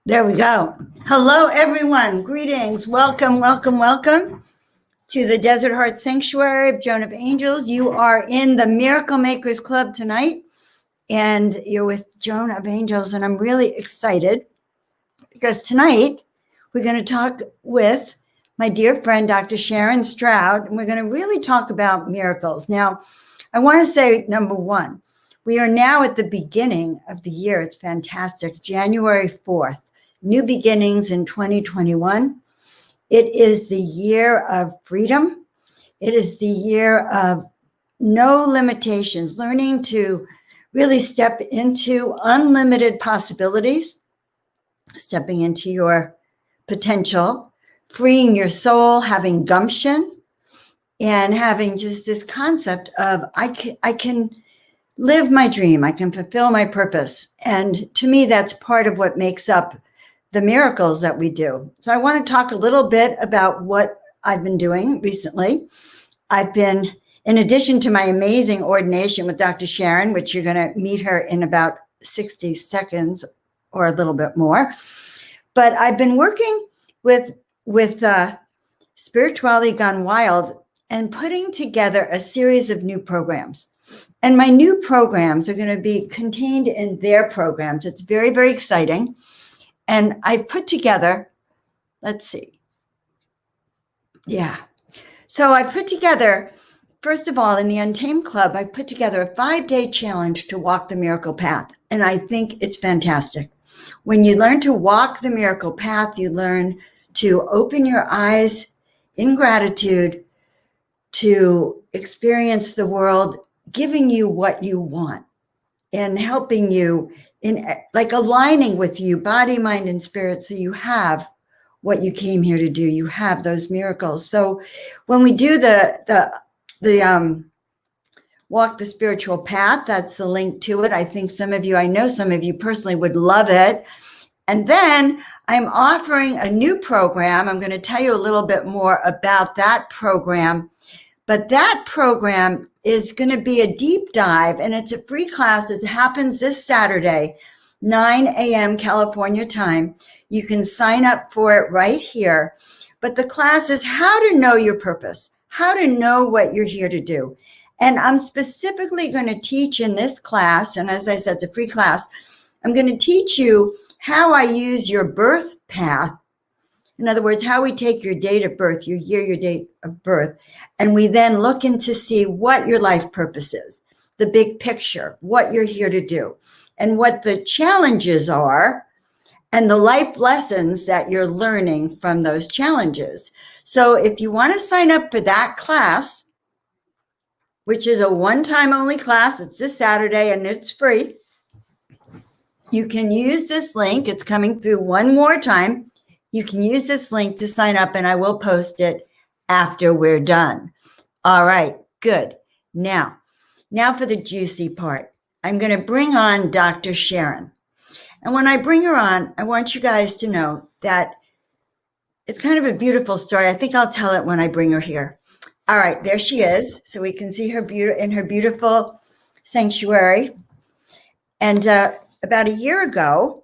There we go. Hello, everyone. Greetings. Welcome, welcome, welcome to the Desert Heart Sanctuary of Joan of Angels. You are in the Miracle Makers Club tonight, and you're with Joan of Angels, and I'm really excited because tonight we're going to talk with my dear friend, Dr. Sharron Stroud, and we're going to really talk about miracles. Now, I want to say, number one, we are now at the beginning of the year. It's fantastic. January 4th. New beginnings in 2021. It is the year of freedom. It is the year of no limitations, learning to really step into unlimited possibilities, stepping into your potential, freeing your soul, having gumption, and having just this concept of I can live my dream, I can fulfill my purpose. And to me, that's part of what makes up the miracles that we do. So I want to talk a little bit about what I've been doing recently. I've been, in addition to my amazing ordination with Dr. Sharron, which you're going to meet her in about 60 seconds or a little bit more, but I've been working with Spirituality Gone Wild and putting together a series of new programs. And my new programs are going to be contained in their programs. It's very, very exciting. And I've put together, let's see. Yeah. So I put together, first of all, in the Untamed Club, I put together a 5-day challenge to walk the miracle path. And I think it's fantastic. When you learn to walk the miracle path, you learn to open your eyes in gratitude to experience the world giving you what you want and helping you in like aligning with you, body, mind, and spirit. So you have what you came here to do. You have those miracles. So when we do the walk the spiritual path, that's the link to it. I think I know some of you personally would love it. And then I'm offering a new program. I'm going to tell you a little bit more about that program. But that program is going to be a deep dive, and it's a free class. It happens this Saturday, 9 a.m. California time. You can sign up for it right here. But the class is how to know your purpose, how to know what you're here to do. And I'm specifically going to teach in this class, and as I said, the free class, I'm going to teach you how I use your birth path. In other words, how we take your date of birth, your year, your date of birth, and we then look in to see what your life purpose is, the big picture, what you're here to do, and what the challenges are, and the life lessons that you're learning from those challenges. So if you want to sign up for that class, which is a one-time only class, it's this Saturday and it's free, you can use this link. It's coming through one more time. You can use this link to sign up, and I will post it after we're done. All right, good. Now for the juicy part. I'm going to bring on Dr. Sharron. And when I bring her on, I want you guys to know that it's kind of a beautiful story. I think I'll tell it when I bring her here. All right, there she is. So we can see her in her beautiful sanctuary. And about a year ago,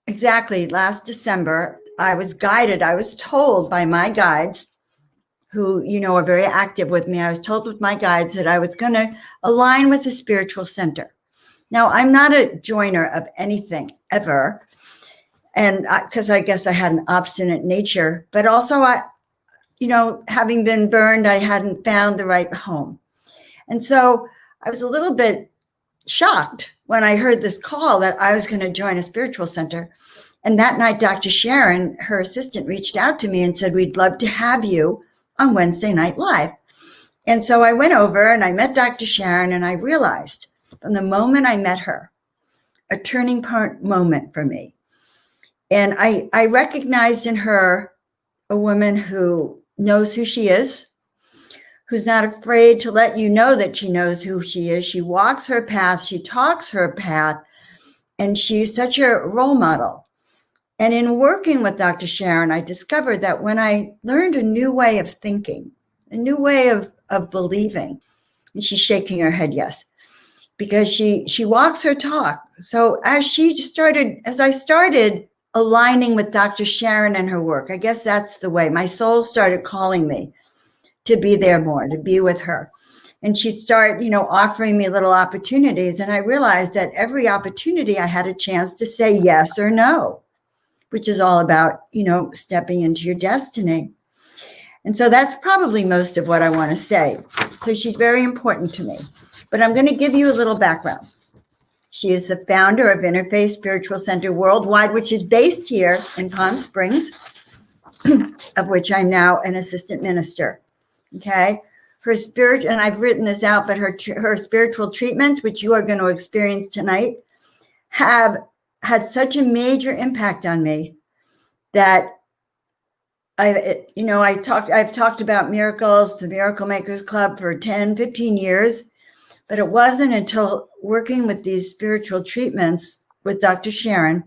exactly last December, I was told by my guides who, are very active with me. I was told with my guides that I was going to align with a spiritual center. Now, I'm not a joiner of anything ever. And because I guess I had an obstinate nature, but also having been burned, I hadn't found the right home. And so I was a little bit shocked when I heard this call that I was going to join a spiritual center. And that night, Dr. Sharron, her assistant, reached out to me and said, we'd love to have you on Wednesday Night Live. And so I went over and I met Dr. Sharron, and I realized from the moment I met her, a turning point moment for me. And I recognized in her a woman who knows who she is, who's not afraid to let you know that she knows who she is. She walks her path, she talks her path, and she's such a role model. And in working with Dr. Sharron, I discovered that when I learned a new way of thinking, a new way of believing, and she's shaking her head yes, because she walks her talk. So as I started aligning with Dr. Sharron and her work. I guess that's the way. My soul started calling me to be there more, to be with her. And she'd start, offering me little opportunities. And I realized that every opportunity I had a chance to say yes or no, which is all about, stepping into your destiny. And so that's probably most of what I want to say. So she's very important to me. But I'm going to give you a little background. She is the founder of Innerfaith Spiritual Center Worldwide, which is based here in Palm Springs, of which I'm now an assistant minister. Okay. Her spirit, and I've written this out, but her spiritual treatments, which you are going to experience tonight, have had such a major impact on me that I've talked about miracles, the Miracle Makers Club for 10, 15 years, but it wasn't until working with these spiritual treatments with Dr. Sharron,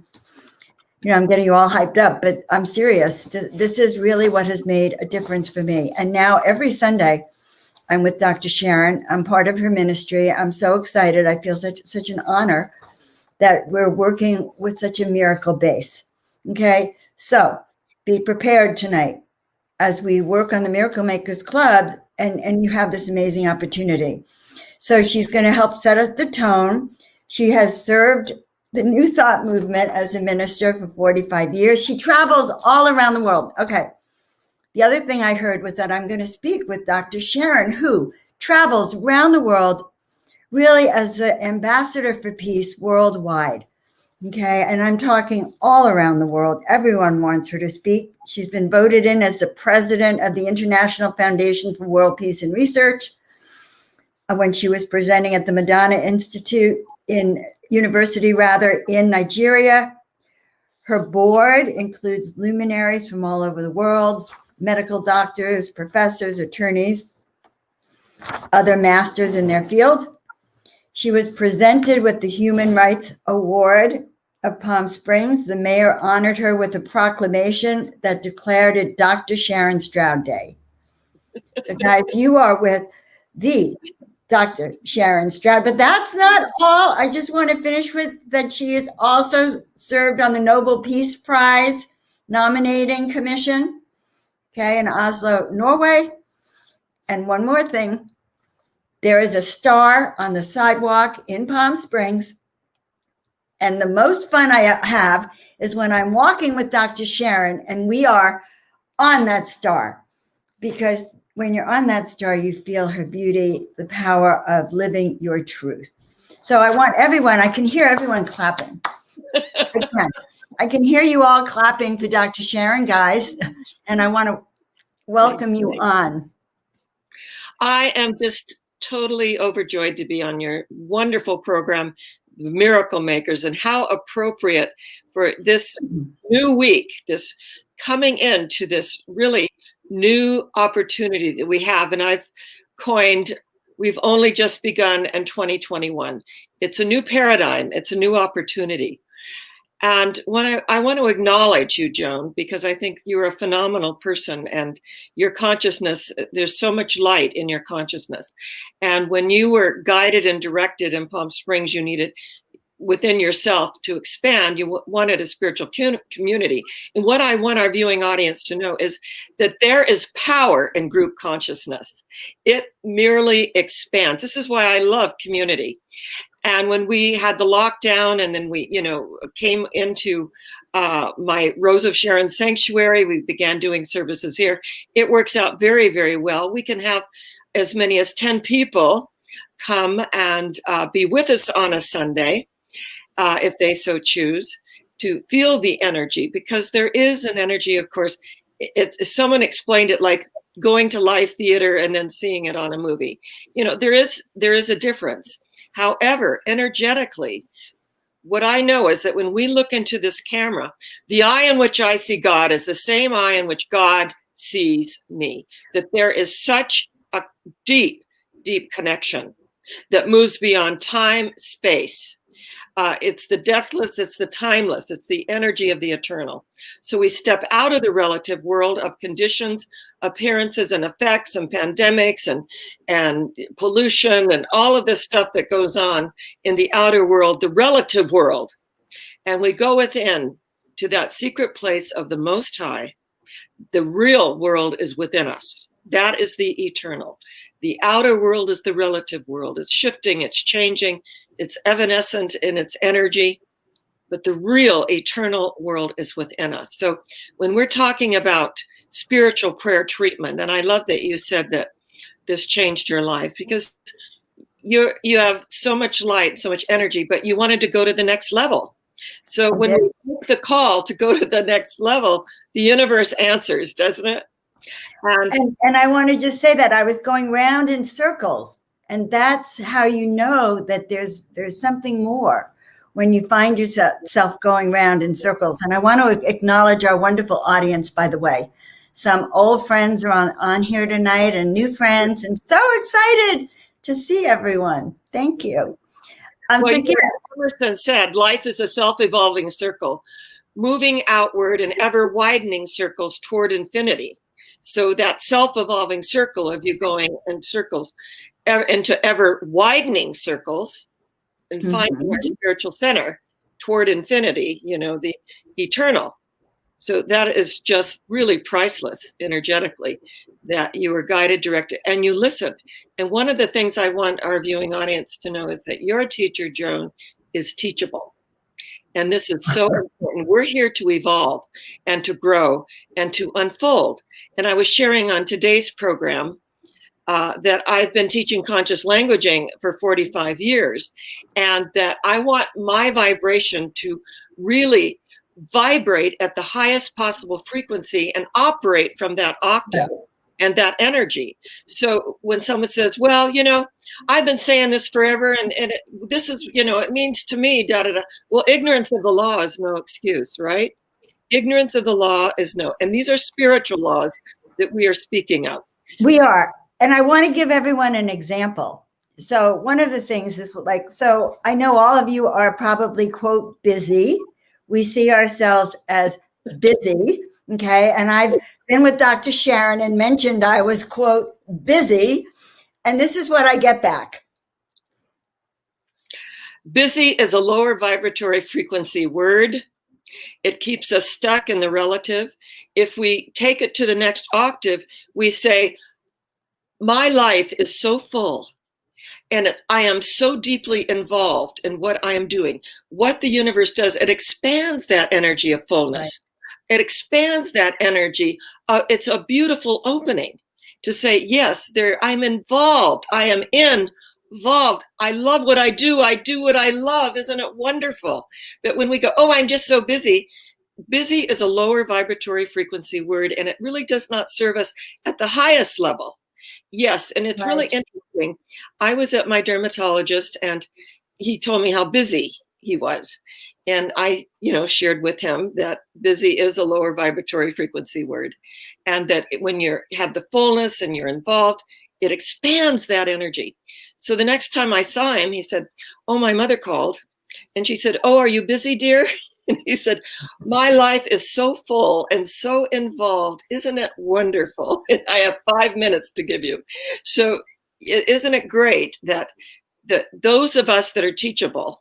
I'm getting you all hyped up, but I'm serious. This is really what has made a difference for me. And now every Sunday, I'm with Dr. Sharron. I'm part of her ministry. I'm so excited. I feel such an honor that we're working with such a miracle base. Okay, so be prepared tonight as we work on the Miracle Makers Club, and you have this amazing opportunity. So she's going to help set us the tone. She has served the New Thought movement as a minister for 45 years. She travels all around the world. Okay. The other thing I heard was that I'm going to speak with Dr. Sharron, who travels around the world really as the ambassador for peace worldwide. Okay. And I'm talking all around the world. Everyone wants her to speak. She's been voted in as the president of the International Foundation for World Peace and Research when she was presenting at the Madonna University in Nigeria. Her board includes luminaries from all over the world, medical doctors, professors, attorneys, other masters in their field. She was presented with the Human Rights Award of Palm Springs. The mayor honored her with a proclamation that declared it Dr. Sharron Stroud Day. So guys, you are with the Dr. Sharron Stroud, but that's not all. I just want to finish with that she has also served on the Nobel Peace Prize nominating commission, in Oslo, Norway. And one more thing, there is a star on the sidewalk in Palm Springs. And the most fun I have is when I'm walking with Dr. Sharron and we are on that star, because when you're on that star, you feel her beauty, the power of living your truth. So I want everyone, I can hear everyone clapping. I can hear you all clapping for Dr. Sharron, guys, and I want to welcome you on. I am just totally overjoyed to be on your wonderful program, Miracle Makers, and how appropriate for this new week, this coming into this really new opportunity that we have. And I've coined, we've only just begun in 2021. It's a new paradigm. It's a new opportunity. And when I want to acknowledge you, Joan, because I think you're a phenomenal person and your consciousness, there's so much light in your consciousness. And when you were guided and directed in Palm Springs, you needed within yourself to expand, you wanted a spiritual community. And what I want our viewing audience to know is that there is power in group consciousness. It merely expands. This is why I love community. And when we had the lockdown and then we, came into my Rose of Sharon sanctuary, we began doing services here. It works out very, very well. We can have as many as 10 people come and be with us on a Sunday, if they so choose, to feel the energy, because there is an energy, of course. Someone explained it like going to live theater and then seeing it on a movie. There is a difference. However, energetically, what I know is that when we look into this camera, the eye in which I see God is the same eye in which God sees me, that there is such a deep, deep connection that moves beyond time, space. It's the deathless, it's the timeless, it's the energy of the eternal. So we step out of the relative world of conditions, appearances, and effects, and pandemics, and pollution, and all of this stuff that goes on in the outer world, the relative world. And we go within to that secret place of the Most High, the real world is within us. That is the eternal. The outer world is the relative world. It's shifting, it's changing, it's evanescent in its energy, but the real eternal world is within us. So when we're talking about spiritual prayer treatment, and I love that you said that this changed your life, because you have so much light, so much energy, but you wanted to go to the next level. So when we make the call to go to the next level, the universe answers, doesn't it? And I want to just say that I was going round in circles, and that's how you know that there's something more when you find yourself going round in circles. And I want to acknowledge our wonderful audience, by the way. Some old friends are on here tonight and new friends, and so excited to see everyone. Thank you. Emerson said, life is a self-evolving circle, moving outward in ever widening circles toward infinity. So that self-evolving circle of you going in circles into ever widening circles and finding our spiritual center toward infinity, the eternal. So that is just really priceless energetically, that you were guided, directed, and you listened. And one of the things I want our viewing audience to know is that your teacher, Joan, is teachable. And this is so important. We're here to evolve and to grow and to unfold. And I was sharing on today's program that I've been teaching conscious languaging for 45 years, and that I want my vibration to really vibrate at the highest possible frequency and operate from that octave and that energy. So when someone says, well, I've been saying this forever, and this is, it means to me, da, da, da. Well, ignorance of the law is no excuse, right? Ignorance of the law is no, and these are spiritual laws that we are speaking of. We are. And I want to give everyone an example. So one of the things is so I know all of you are probably, quote, busy. We see ourselves as busy. Okay. And I've been with Dr. Sharron and mentioned I was, quote, busy. And this is what I get back. Busy is a lower vibratory frequency word. It keeps us stuck in the relative. If we take it to the next octave, we say, my life is so full, and I am so deeply involved in what I am doing. What the universe does, it expands that energy of fullness. Right. It expands that energy. It's a beautiful opening to say, yes, I'm involved. I am involved. I love what I do. I do what I love. Isn't it wonderful? But when we go, oh, I'm just so busy. Busy is a lower vibratory frequency word, and it really does not serve us at the highest level. Yes, and it's really interesting. I was at my dermatologist, and he told me how busy he was. And I, shared with him that busy is a lower vibratory frequency word, and that when you have the fullness and you're involved, it expands that energy. So the next time I saw him, he said, oh, my mother called. And she said, oh, are you busy, dear? And he said, my life is so full and so involved. Isn't it wonderful? And I have 5 minutes to give you. So isn't it great that those of us that are teachable,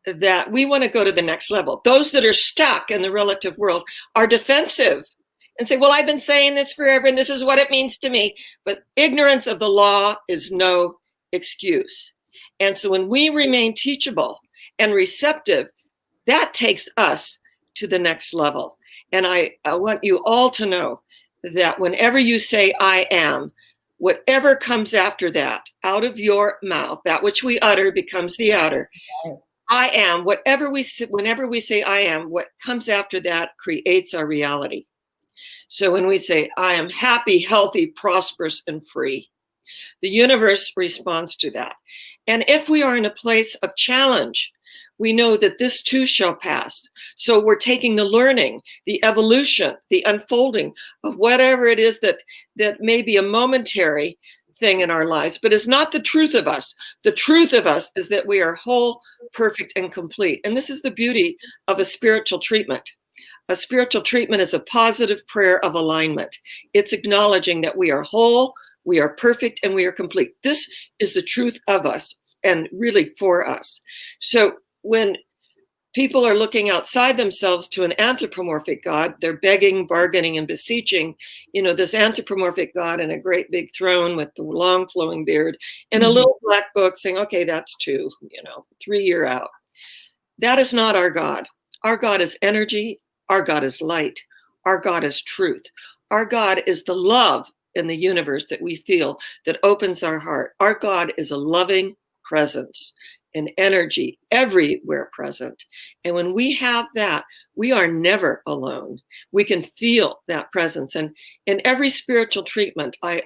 that we want to go to the next level. Those that are stuck in the relative world are defensive and say, well, I've been saying this forever, and this is what it means to me. But ignorance of the law is no excuse. And so when we remain teachable and receptive, that takes us to the next level. And I want you all to know that whenever you say, I am, whatever comes after that, out of your mouth, that which we utter becomes the outer. I am, whenever we say I am, what comes after that creates our reality. So when we say, I am happy, healthy, prosperous, and free, the universe responds to that. And if we are in a place of challenge, we know that this too shall pass. So we're taking the learning, the evolution, the unfolding of whatever it is that may be a momentary thing in our lives, but it's not the truth of us. The truth of us is that we are whole, perfect, and complete. And this is the beauty of a spiritual treatment. A spiritual treatment is a positive prayer of alignment. It's acknowledging that we are whole, we are perfect, and we are complete. This is the truth of us and really for us. So when people are looking outside themselves to an anthropomorphic God. They're begging, bargaining, and beseeching, this anthropomorphic God in a great big throne with the long flowing beard and a little black book saying, okay, that's 2, 3 year out. That is not our God. Our God is energy. Our God is light. Our God is truth. Our God is the love in the universe that we feel that opens our heart. Our God is a loving presence, an energy everywhere present. And when we have that, we are never alone. We can feel that presence. And in every spiritual treatment, I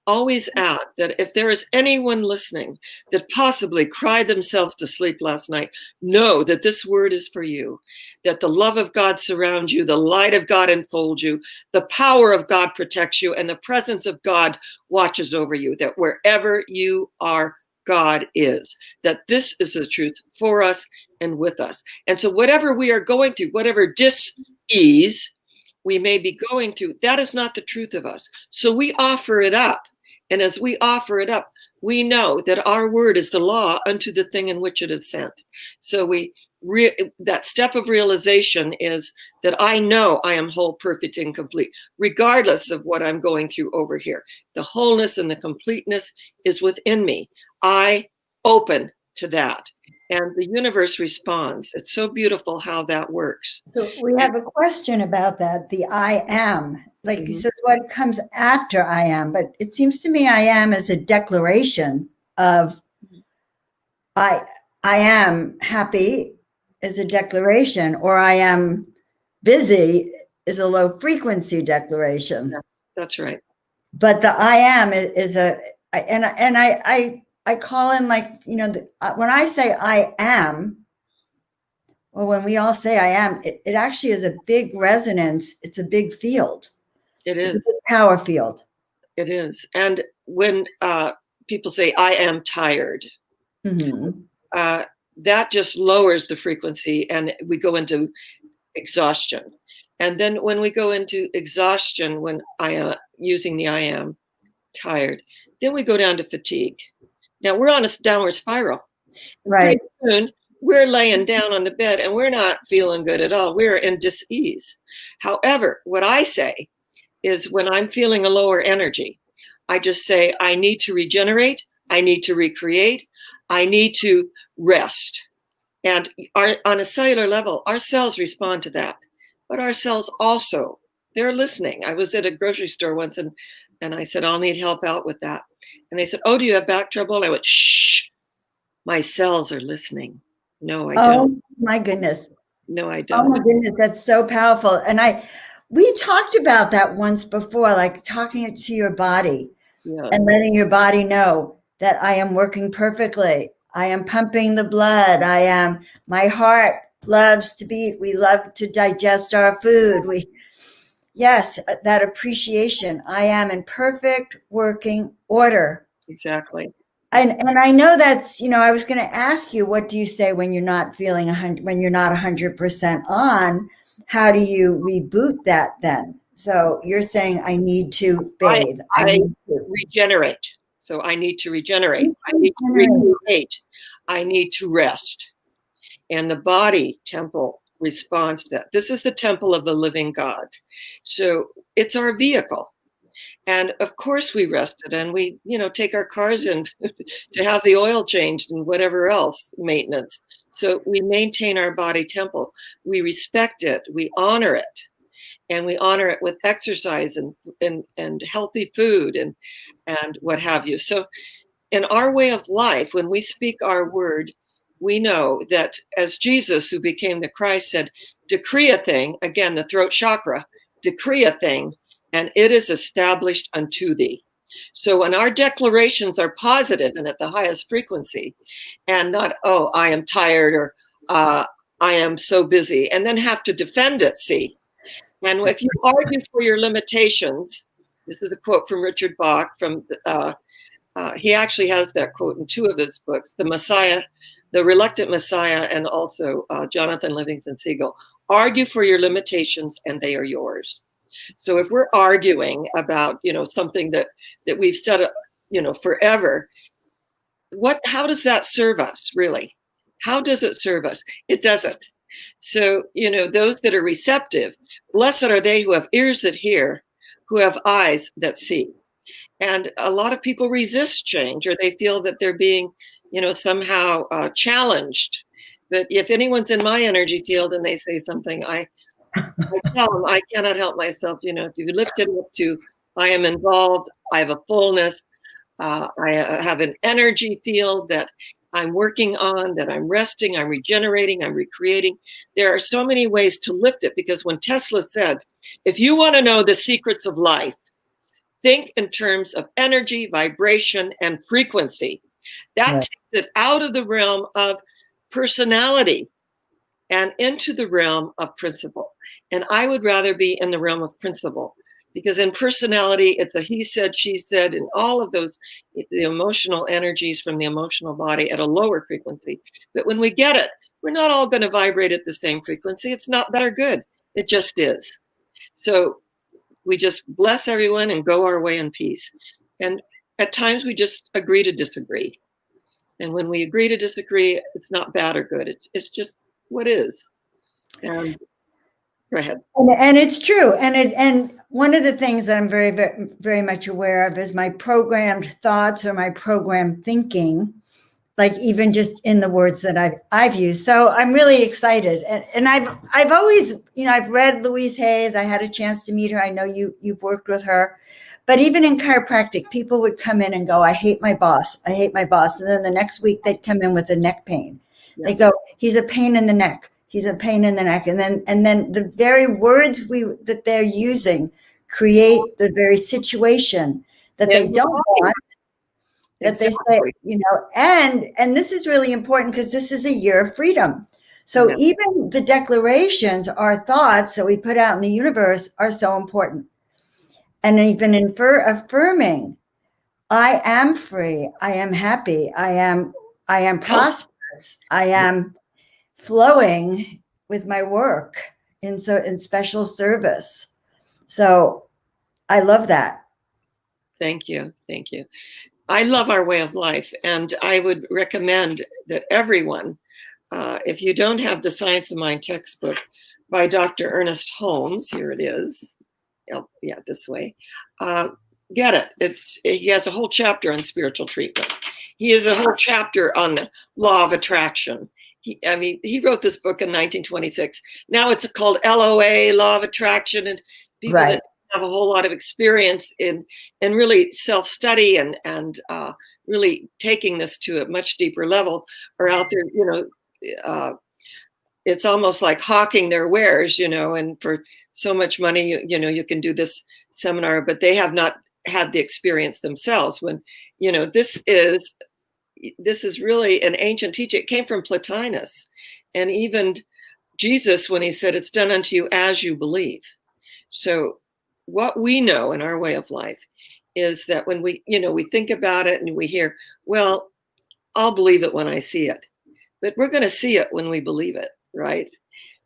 always add that if there is anyone listening that possibly cried themselves to sleep last night, know that this word is for you, that the love of God surrounds you, the light of God enfolds you, the power of God protects you, and the presence of God watches over you, that wherever you are, God is, that this is the truth for us and with us. And so whatever we are going through, whatever dis-ease we may be going through, that is not the truth of us. So we offer it up. And as we offer it up, we know that our word is the law unto the thing in which it is sent. So that step of realization is that I know I am whole, perfect, and complete, regardless of what I'm going through over here. The wholeness and the completeness is within me. I open to that. And the universe responds. It's so beautiful how that works. So we have a question about that, the I am. Like he says, what comes after I am? But it seems to me I am is a declaration of I am happy is a declaration, or I am busy is a low frequency declaration. That's right. But the I am is I call in, like, when I say I am, or when we all say I am, it actually is a big resonance. It's a big field. It is. It's a big power field. It is. And when people say, I am tired, that just lowers the frequency and we go into exhaustion. And then when we go into exhaustion, when I am using the I am tired, then we go down to fatigue. Now we're on a downward spiral. Right. Pretty soon, we're laying down on the bed and we're not feeling good at all. We're in dis-ease. However, what I say is when I'm feeling a lower energy, I just say, I need to regenerate. I need to recreate. I need to rest. And on a cellular level, our cells respond to that. But our cells also, they're listening. I was at a grocery store once and I said, I'll need help out with that. And they said, oh, do you have back trouble? And I went, shh, my cells are listening. No, I don't. Oh, my goodness. No, I don't. Oh, my goodness. That's so powerful. And we talked about that once before, like talking it to your body and letting your body know that I am working perfectly. I am pumping the blood. My heart loves to beat. We love to digest our food. Yes, that appreciation. I am in perfect working order. Exactly. And I know that's, I was going to ask you, what do you say when you're not feeling when you're not 100% on? How do you reboot that then? So you're saying I need to bathe. I need to regenerate. So I need to regenerate. I need to recreate. I need to rest. And the body temple responds to that. This is the temple of the living God. So it's our vehicle. And of course we rested and we, take our cars in to have the oil changed and whatever else, maintenance. So we maintain our body temple. We respect it. We honor it. And we honor it with exercise and healthy food and what have you. So in our way of life, when we speak our word, we know that as Jesus, who became the Christ, said, decree a thing, again, the throat chakra, decree a thing, and it is established unto thee. So when our declarations are positive and at the highest frequency, and not, oh, I am tired or I am so busy, and then have to defend it, see. And if you argue for your limitations, this is a quote from Richard Bach, he actually has that quote in 2 of his books, The Messiah, The Reluctant Messiah, and also Jonathan Livingston Seagull. Argue for your limitations and they are yours. So if we're arguing about, something that we've said, forever, how does that serve us, really? How does it serve us? It doesn't. So, those that are receptive, blessed are they who have ears that hear, who have eyes that see. And a lot of people resist change, or they feel that they're being, somehow challenged. But if anyone's in my energy field and they say something, I tell them I cannot help myself. If you lift it up to, I am involved, I have a fullness, I have an energy field that I'm working on, that I'm resting, I'm regenerating, I'm recreating. There are so many ways to lift it, because when Tesla said, if you want to know the secrets of life, think in terms of energy, vibration, and frequency. That takes it out of the realm of personality and into the realm of principle. And I would rather be in the realm of principle, because in personality, it's a he said, she said, and all of those, the emotional energies from the emotional body at a lower frequency. But when we get it, we're not all going to vibrate at the same frequency. It's not bad or good. It just is. So we just bless everyone and go our way in peace. And at times we just agree to disagree. And when we agree to disagree, it's not bad or good. It's just what is. And go ahead. And it's true. And one of the things that I'm very, very, very much aware of is my programmed thoughts or my programmed thinking, like even just in the words that I've used. So I'm really excited. And I've always, I've read Louise Hayes. I had a chance to meet her. I know you've worked with her. But even in chiropractic, people would come in and go, I hate my boss. I hate my boss. And then the next week they'd come in with a neck pain. Yeah. They go, he's a pain in the neck. He's a pain in the neck. And then the very words that they're using create the very situation that they don't want. That they say, and this is really important, because this is a year of freedom. So even the declarations, our thoughts that we put out in the universe, are so important. And even affirming, I am free, I am happy, I am prosperous, I am flowing with my work in special service. So I love that. Thank you. I love our way of life, and I would recommend that everyone, if you don't have the Science of Mind textbook by Dr. Ernest Holmes, here it is. Oh, yeah, this way. Get it. He has a whole chapter on spiritual treatment. He has a whole chapter on the law of attraction. He wrote this book in 1926. Now it's called LOA, Law of Attraction, and people that have a whole lot of experience in really self-study and really taking this to a much deeper level are out there. It's almost like hawking their wares, and for so much money, you can do this seminar, but they have not had the experience themselves. When, this is really an ancient teaching. It came from Plotinus, and even Jesus, when he said, it's done unto you as you believe. So what we know in our way of life is that when we think about it and we hear, well, I'll believe it when I see it, but we're going to see it when we believe it. Right.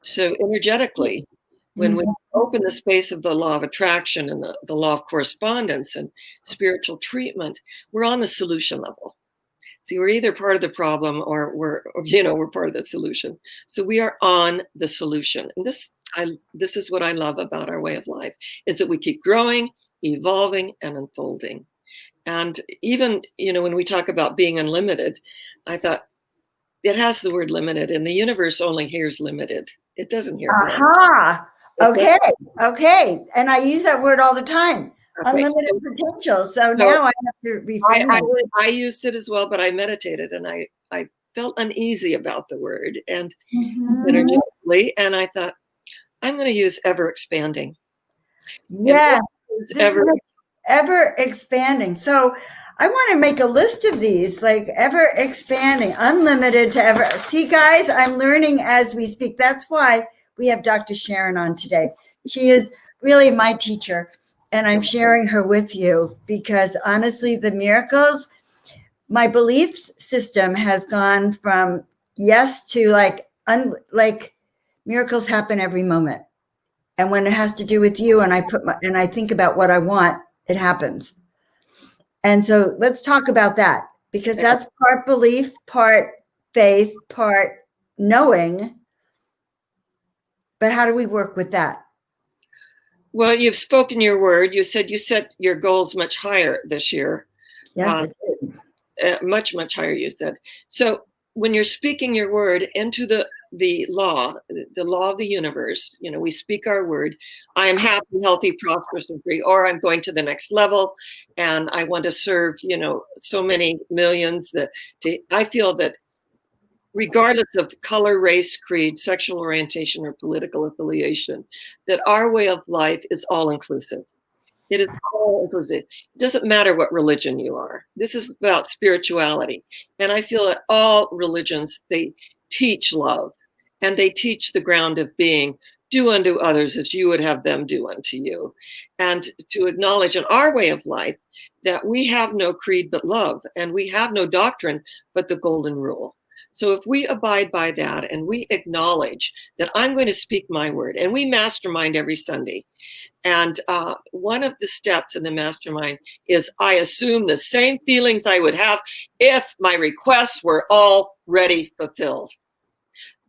So energetically, when we open the space of the law of attraction and the law of correspondence and spiritual treatment, we're on the solution level. See, we're either part of the problem or we're part of the solution. So we are on the solution. And this is what I love about our way of life, is that we keep growing, evolving, and unfolding. And even, when we talk about being unlimited, I thought, it has the word limited, and the universe only hears limited. It doesn't hear. Aha. Okay. And I use that word all the time. Okay. Unlimited potential. So now I have to reframe it. I used it as well, but I meditated and I felt uneasy about the word and energetically, and I thought, I'm going to use ever expanding. Yes. Ever expanding. So I want to make a list of these, like ever expanding, unlimited to ever. See, guys, I'm learning as we speak. That's why we have Dr. Sharron on today. She is really my teacher, and I'm sharing her with you because honestly, the miracles, my belief system has gone from yes to like miracles happen every moment. And when it has to do with you and I think about what I want, it happens. And so let's talk about that, because that's part belief, part faith, part knowing But how do we work with that? Well, you've spoken your word. You said you set your goals much higher this year. Yes, it did. Much, much higher, you said. So when you're speaking your word into the law of the universe, we speak our word. I am happy, healthy, prosperous, and free, or I'm going to the next level, and I want to serve, so many millions. I feel that regardless of color, race, creed, sexual orientation, or political affiliation, that our way of life is all inclusive. It is all inclusive. It doesn't matter what religion you are. This is about spirituality. And I feel that all religions, they teach love, and they teach the ground of being, do unto others as you would have them do unto you. And to acknowledge in our way of life that we have no creed but love, and we have no doctrine but the golden rule. So if we abide by that and we acknowledge that I'm going to speak my word, and we mastermind every Sunday. And one of the steps in the mastermind is I assume the same feelings I would have if my requests were already fulfilled.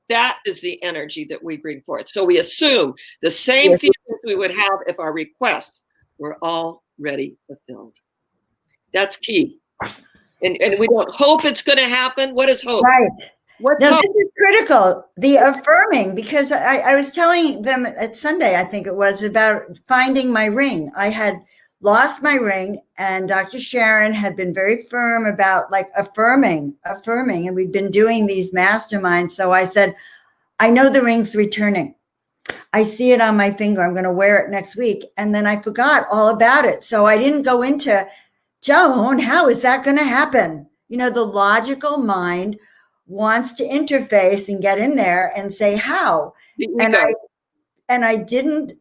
That is the energy that we bring forth. So we assume the same feelings we would have if our requests were already fulfilled. That's key. And we don't hope it's going to happen. What is hope? Right. What's No, hope? this is critical. The affirming, because I was telling them at Sunday, I think it was, about finding my ring. I had lost my ring, and Dr. Sharron had been very firm about affirming. And we'd been doing these masterminds. So I said, I know the ring's returning. I see it on my finger. I'm going to wear it next week. And then I forgot all about it. So I didn't go into, Joan, how is that going to happen? The logical mind wants to interface and get in there and say how. And I didn't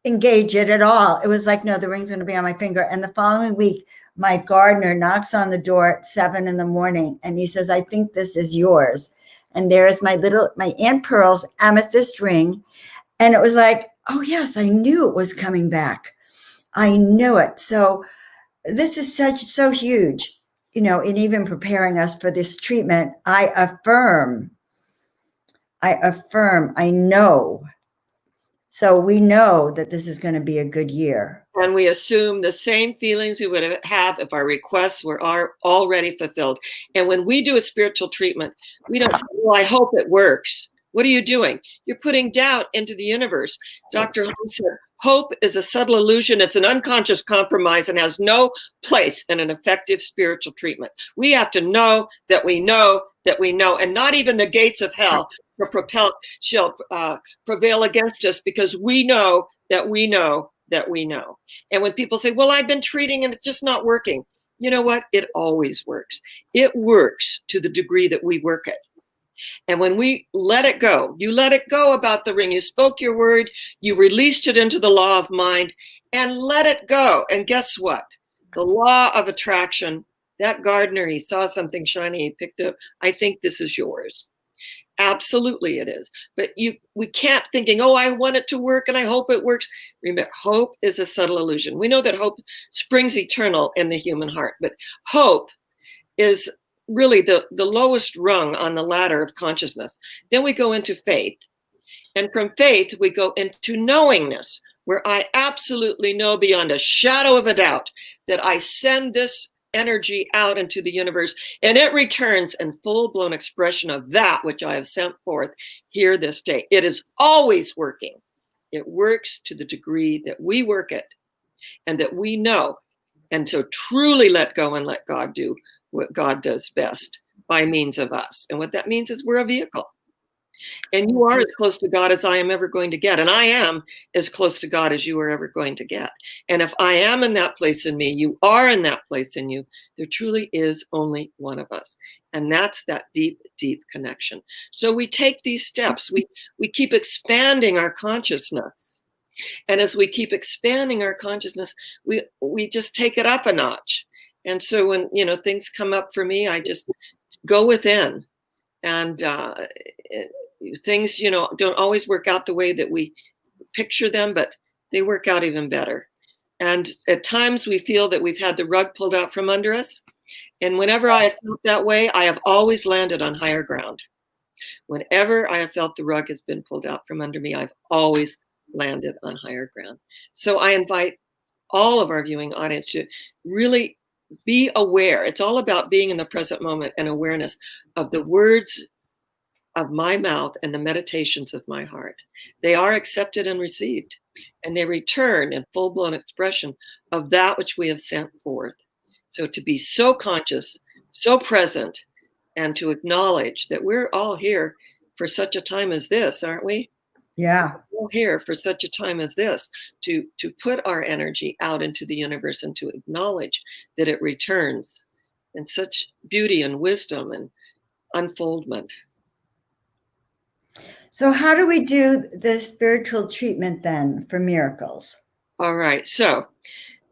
engage it at all. It was like, no, the ring's going to be on my finger. And the following week, my gardener knocks on the door at 7 a.m. and he says, I think this is yours. And there's my Aunt Pearl's amethyst ring. And it was like, oh yes, I knew it was coming back. I knew it. So this is so huge, in even preparing us for this treatment. I affirm, I know. So we know that this is going to be a good year. And we assume the same feelings we would have if our requests were already fulfilled. And when we do a spiritual treatment, we don't say, well, I hope it works. What are you doing? You're putting doubt into the universe. Dr. Holmes said, hope is a subtle illusion. It's an unconscious compromise and has no place in an effective spiritual treatment. We have to know that we know that we know, and not even the gates of hell shall prevail against us, because we know that we know that we know. And when people say, well, I've been treating and it's just not working, you know what? It always works. It works to the degree that we work it. And when we let it go, you let it go about the ring, you spoke your word, you released it into the law of mind, and let it go. And guess what? The law of attraction, that gardener, he saw something shiny, he picked up, I think this is yours. Absolutely it is. But we can't thinking, oh, I want it to work and I hope it works. Remember, hope is a subtle illusion. We know that hope springs eternal in the human heart, but hope is really the lowest rung on the ladder of consciousness. Then we go into faith. And from faith, we go into knowingness, where I absolutely know beyond a shadow of a doubt that I send this energy out into the universe, and it returns in full-blown expression of that which I have sent forth here this day. It is always working. It works to the degree that we work it and that we know. And so truly let go and let God do what God does best by means of us. And what that means is we're a vehicle. And you are as close to God as I am ever going to get. And I am as close to God as you are ever going to get. And if I am in that place in me, you are in that place in you, there truly is only one of us. And that's that deep, deep connection. So we take these steps. We keep expanding our consciousness. And as we keep expanding our consciousness, we just take it up a notch. And so when, things come up for me, I just go within. And things, don't always work out the way that we picture them, but they work out even better. And at times we feel that we've had the rug pulled out from under us. And whenever I have felt that way, I have always landed on higher ground. Whenever I have felt the rug has been pulled out from under me, I've always landed on higher ground. So I invite all of our viewing audience to really be aware. It's all about being in the present moment and awareness of the words of my mouth and the meditations of my heart. They are accepted and received, and they return in full-blown expression of that which we have sent forth. So to be so conscious, so present, and to acknowledge that we're all here for such a time as this, aren't we? Yeah. We're all here for such a time as this, to put our energy out into the universe and to acknowledge that it returns in such beauty and wisdom and unfoldment. So how do we do the spiritual treatment then for miracles? All right. So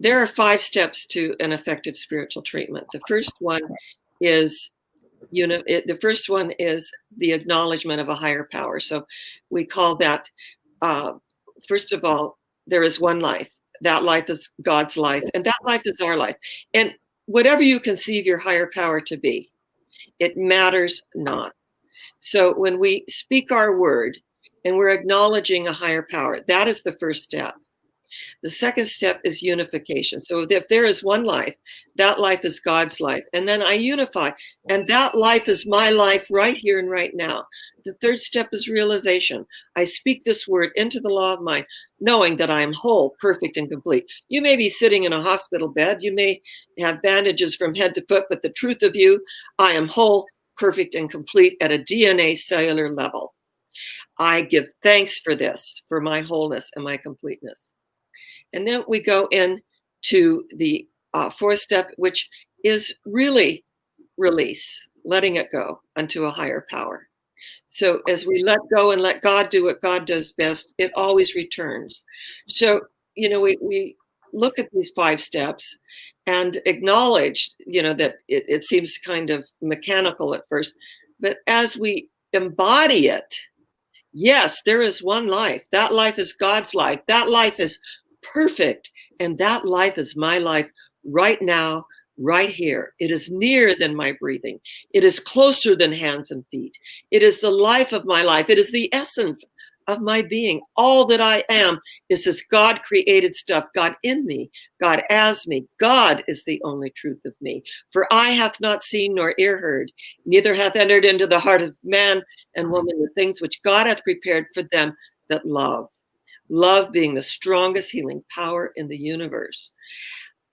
there are 5 steps to an effective spiritual treatment. The first one is the first one is the acknowledgement of a higher power. So we call that, first of all, there is one life. That life is God's life, and that life is our life. And whatever you conceive your higher power to be, it matters not. So when we speak our word and we're acknowledging a higher power, that is the first step. The second step is unification. So if there is one life, that life is God's life. And then I unify, and that life is my life right here and right now. The third step is realization. I speak this word into the law of mind, knowing that I am whole, perfect, and complete. You may be sitting in a hospital bed. You may have bandages from head to foot, but the truth of you, I am whole, perfect, and complete at a DNA cellular level. I give thanks for this, for my wholeness and my completeness. And then we go into the fourth step, which is really release, letting it go unto a higher power. So as we let go and let God do what God does best, it always returns. So, we look at these 5 steps and acknowledge, that it seems kind of mechanical at first, but as we embody it, yes, there is one life. That life is God's life. That life is perfect. And that life is my life right now, right here. It is nearer than my breathing. It is closer than hands and feet. It is the life of my life. It is the essence of my being. All that I am is this God created stuff, God in me, God as me. God is the only truth of me. For eye hath not seen nor ear heard, neither hath entered into the heart of man and woman the things which God hath prepared for them that love. Love being the strongest healing power in the universe.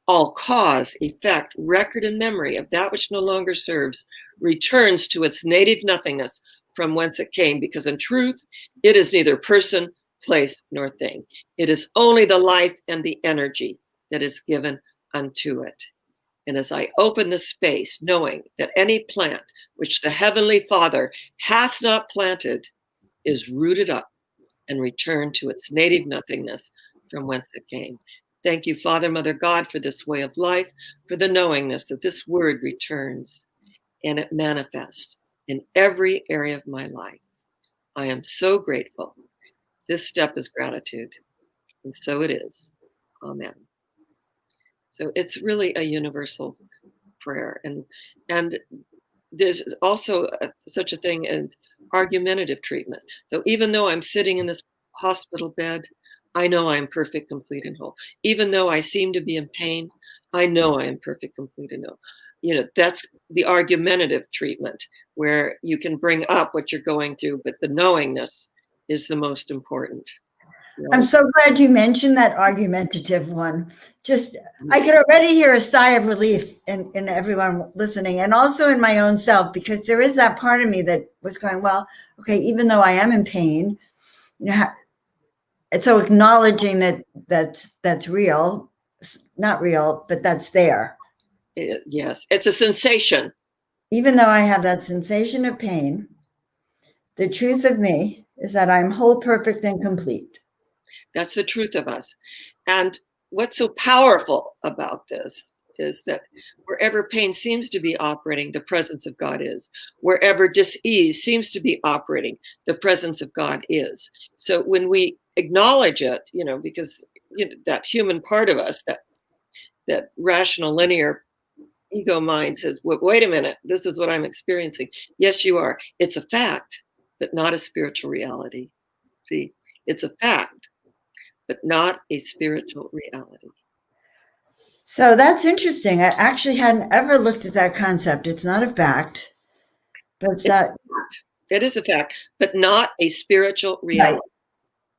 All cause, effect, record, and memory of that which no longer serves returns to its native nothingness from whence it came, because in truth, it is neither person, place, nor thing. It is only the life and the energy that is given unto it. And as I open the space, knowing that any plant which the Heavenly Father hath not planted is rooted up and returned to its native nothingness from whence it came. Thank you, Father, Mother, God, for this way of life, for the knowingness that this word returns and it manifests in every area of my life. I am so grateful. This step is gratitude, and so it is. Amen. So it's really a universal prayer, and there's also such a thing as argumentative treatment. So even though I'm sitting in this hospital bed, I know I am perfect, complete, and whole. Even though I seem to be in pain, I know I am perfect, complete, and whole. That's the argumentative treatment, where you can bring up what you're going through, but the knowingness is the most important. I'm so glad you mentioned that argumentative one. I could already hear a sigh of relief in everyone listening, and also in my own self, because there is that part of me that was going, well, okay, even though I am in pain, so acknowledging that's real, not real, but that's there. Yes, it's a sensation. Even though I have that sensation of pain, the truth of me is that I'm whole, perfect, and complete. That's the truth of us. And what's so powerful about this is that wherever pain seems to be operating, the presence of God is. Wherever dis-ease seems to be operating, the presence of God is. So when we acknowledge it, because that human part of us, that rational, linear ego mind says, wait a minute, this is what I'm experiencing. Yes, you are. It's a fact. but not a spiritual reality. See, it's a fact, but not a spiritual reality. So that's interesting. I actually hadn't ever looked at that concept. It's not a fact, but it's not. It is a fact, but not a spiritual reality. Right.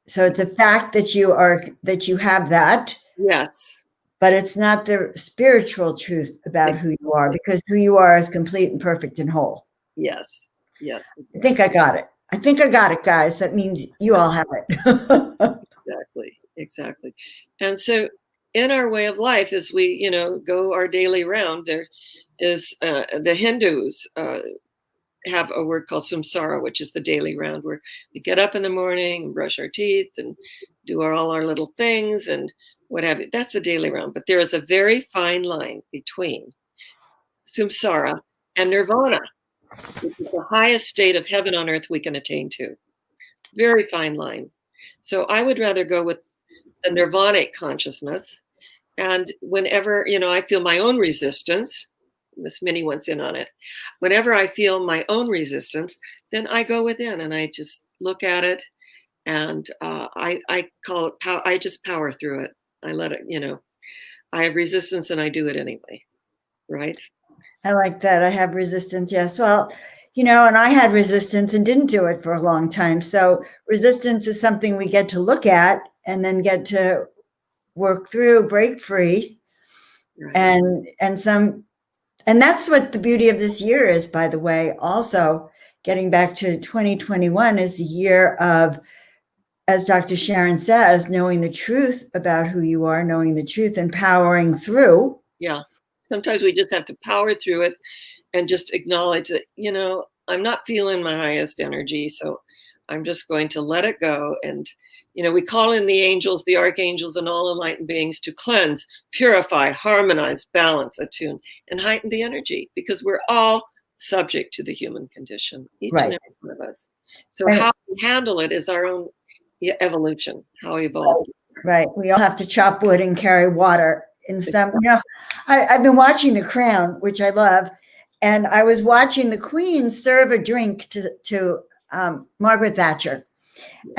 So it's a fact that you have that. Yes. But it's not the spiritual truth about who you are, because who you are is complete and perfect and whole. Yes. Yes. I think I got it, guys. That means you all have it. Exactly. And so in our way of life, as we, go our daily round, there is the Hindus have a word called samsara, which is the daily round, where we get up in the morning, brush our teeth, and do all our little things and what have you. That's the daily round. But there is a very fine line between samsara and nirvana, which is the highest state of heaven on earth we can attain to. Very fine line. So I would rather go with the nirvanic consciousness. And whenever, I feel my own resistance, Miss Minnie wants in on it. Whenever I feel my own resistance, then I go within and I just look at it, and I call it power. I just power through it. I let it, I have resistance and I do it anyway. Right. I like that. I have resistance. Yes. Well, and I had resistance and didn't do it for a long time. So resistance is something we get to look at and then get to work through, break free. Right. And that's what the beauty of this year is, by the way. Also, getting back to 2021 is the year of, as Dr. Sharron says, knowing the truth about who you are, knowing the truth and powering through. Yeah. Sometimes we just have to power through it and just acknowledge that, I'm not feeling my highest energy. So I'm just going to let it go. And, we call in the angels, the archangels, and all enlightened beings to cleanse, purify, harmonize, balance, attune, and heighten the energy, because we're all subject to the human condition, each and every one of us. So how we handle it is our own evolution, how we evolve. Right. We all have to chop wood and carry water. In some, I've been watching The Crown, which I love, and I was watching the Queen serve a drink to Margaret Thatcher.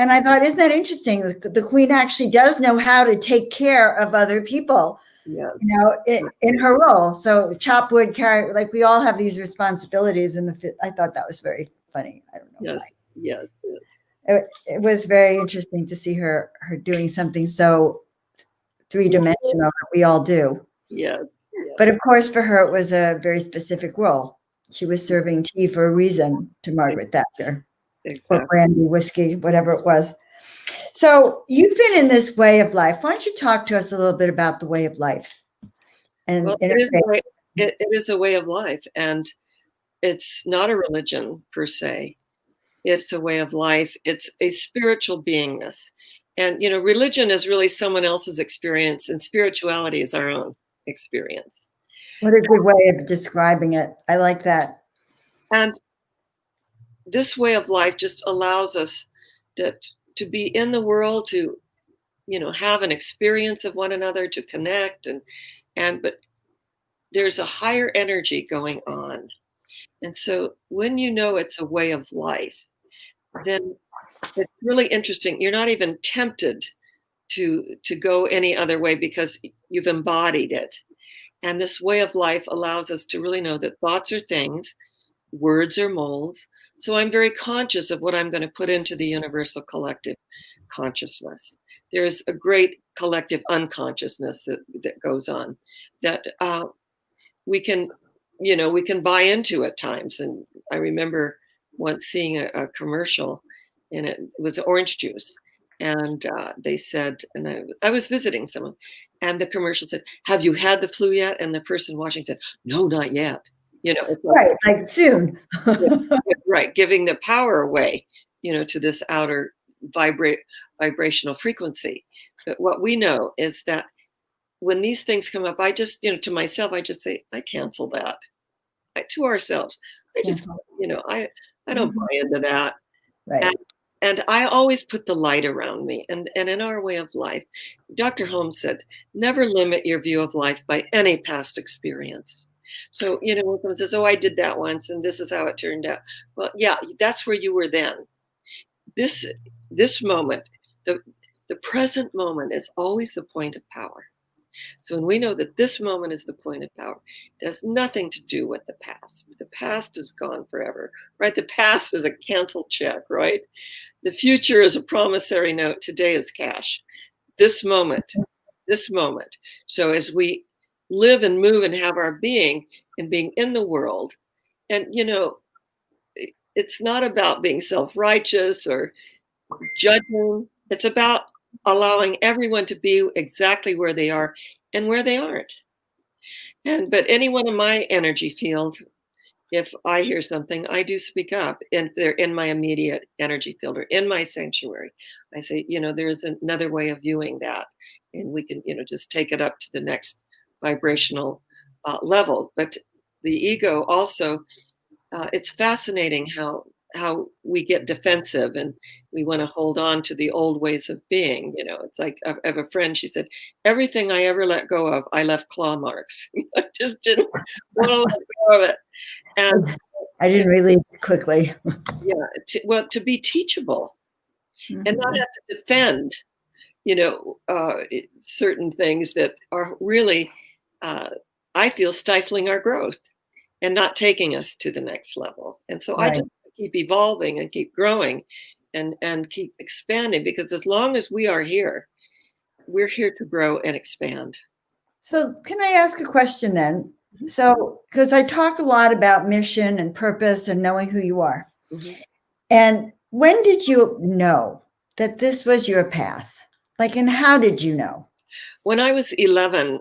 And I thought, isn't that interesting? The Queen actually does know how to take care of other people, in her role. So chop wood, carry, like we all have these responsibilities. I thought that was very funny. I don't know. Yes. It was very interesting to see her doing something so three-dimensional that we all do. Yes. But of course, for her, it was a very specific role. She was serving tea for a reason to Margaret Thatcher. Exactly. Or brandy, whiskey, whatever it was. So you've been in this way of life. Why don't you talk to us a little bit about the way of life? And it is a way of life, and it's not a religion per se. It's a way of life. It's a spiritual beingness. And, religion is really someone else's experience, and spirituality is our own experience. What a good way of describing it. I like that. And this way of life just allows us to be in the world, to, have an experience of one another, to connect, but there's a higher energy going on. And so when it's a way of life, then it's really interesting. You're not even tempted to go any other way, because you've embodied it. And this way of life allows us to really know that thoughts are things, words are molds. So I'm very conscious of what I'm going to put into the universal collective consciousness. There's a great collective unconsciousness that goes on that we can buy into at times. And I remember once seeing a commercial, and it was orange juice. And they said, and I was visiting someone, and the commercial said, "Have you had the flu yet?" And the person watching said, "No, not yet." It's like soon. Right, giving the power away, to this outer vibrational frequency. But what we know is that when these things come up, I just, to myself, I just say, I cancel that. To ourselves, I just, I don't buy into that. Right. And I always put the light around me. And in our way of life, Dr. Holmes said, never limit your view of life by any past experience. So, when someone says, "Oh, I did that once and this is how it turned out." Well, yeah, that's where you were then. this moment, the present moment is always the point of power. So when we know that this moment is the point of power, it has nothing to do with the past. The past is gone forever, right? The past is a canceled check, right? The future is a promissory note. Today is cash. This moment, this moment. So as we live and move and have our being and being in the world, and it's not about being self-righteous or judging. It's about allowing everyone to be exactly where they are and where they aren't. But anyone in my energy field, if I hear something, I do speak up. And if they're in my immediate energy field or in my sanctuary, I say, there's another way of viewing that. And we can, just take it up to the next vibrational level. But the ego also, it's fascinating how we get defensive and we want to hold on to the old ways of being. It's like I have a friend, she said, everything I ever let go of, I left claw marks. I just didn't want to let go of it. And I didn't release quickly. To be teachable and not have to defend, certain things that are really, I feel, stifling our growth and not taking us to the next level. And so I just keep evolving and keep growing and keep expanding, because as long as we are here, we're here to grow and expand. So can I ask a question then? So, because I talked a lot about mission and purpose and knowing who you are. Mm-hmm. And when did you know that this was your path? And how did you know? When I was 11,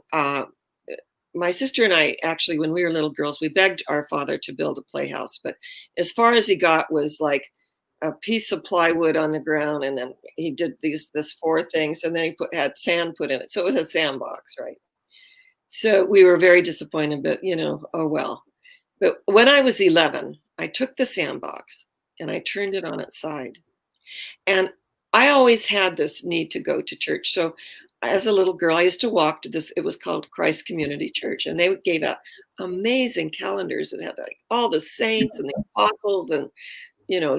my sister and I, actually, when we were little girls, we begged our father to build a playhouse. But as far as he got was like a piece of plywood on the ground. And then he did this 4 things. And then he had sand put in it. So it was a sandbox, right? So we were very disappointed, but oh well. But when I was 11, I took the sandbox and I turned it on its side. And I always had this need to go to church. So as a little girl, I used to walk to this, it was called Christ Community Church. And they gave out amazing calendars that had like all the saints and the apostles and,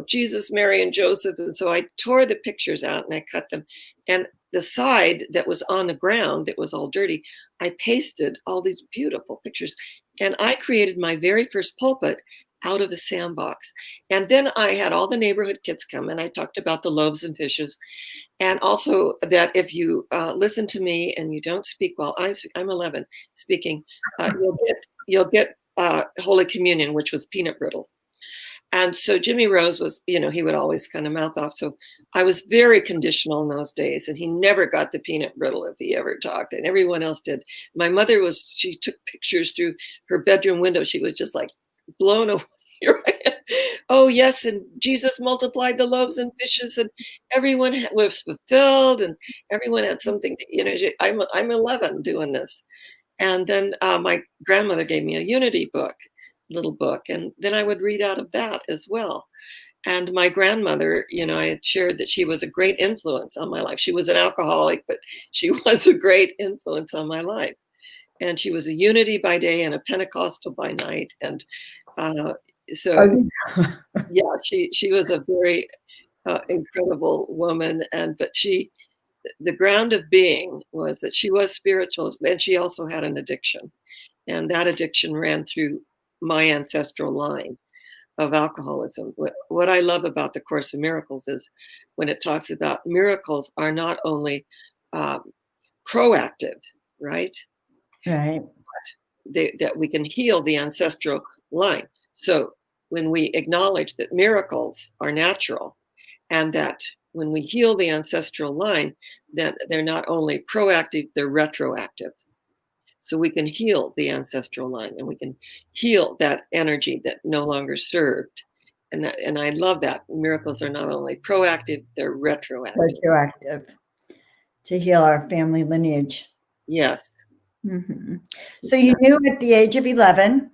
Jesus, Mary, and Joseph. And so I tore the pictures out and I cut them. And the side that was on the ground, that was all dirty, I pasted all these beautiful pictures. And I created my very first pulpit out of a sandbox. And then I had all the neighborhood kids come and I talked about the loaves and fishes. And also that if you listen to me and you don't speak while I'm 11 speaking, you'll get Holy Communion, which was peanut brittle. And so Jimmy Rose was, he would always kind of mouth off. So I was very conditional in those days. And he never got the peanut brittle if he ever talked. And everyone else did. My mother she took pictures through her bedroom window. She was just like blown away. Oh, yes. And Jesus multiplied the loaves and fishes and everyone was fulfilled and everyone had something. I'm 11 doing this. And then my grandmother gave me a Unity little book, and then I would read out of that as well. And my grandmother, I had shared that she was a great influence on my life. She was an alcoholic, but she was a great influence on my life. And she was a Unity by day and a Pentecostal by night. And she was a very incredible woman. But the ground of being was that she was spiritual, and she also had an addiction. And that addiction ran through my ancestral line of alcoholism. What I love about the Course in Miracles is when it talks about miracles are not only proactive, right? Right. That we can heal the ancestral line. So when we acknowledge that miracles are natural and that when we heal the ancestral line, then they're not only proactive, they're retroactive. So we can heal the ancestral line and we can heal that energy that no longer served. And I love that. Miracles are not only proactive, they're retroactive. Retroactive to heal our family lineage. Yes. Mm-hmm. So you knew at the age of 11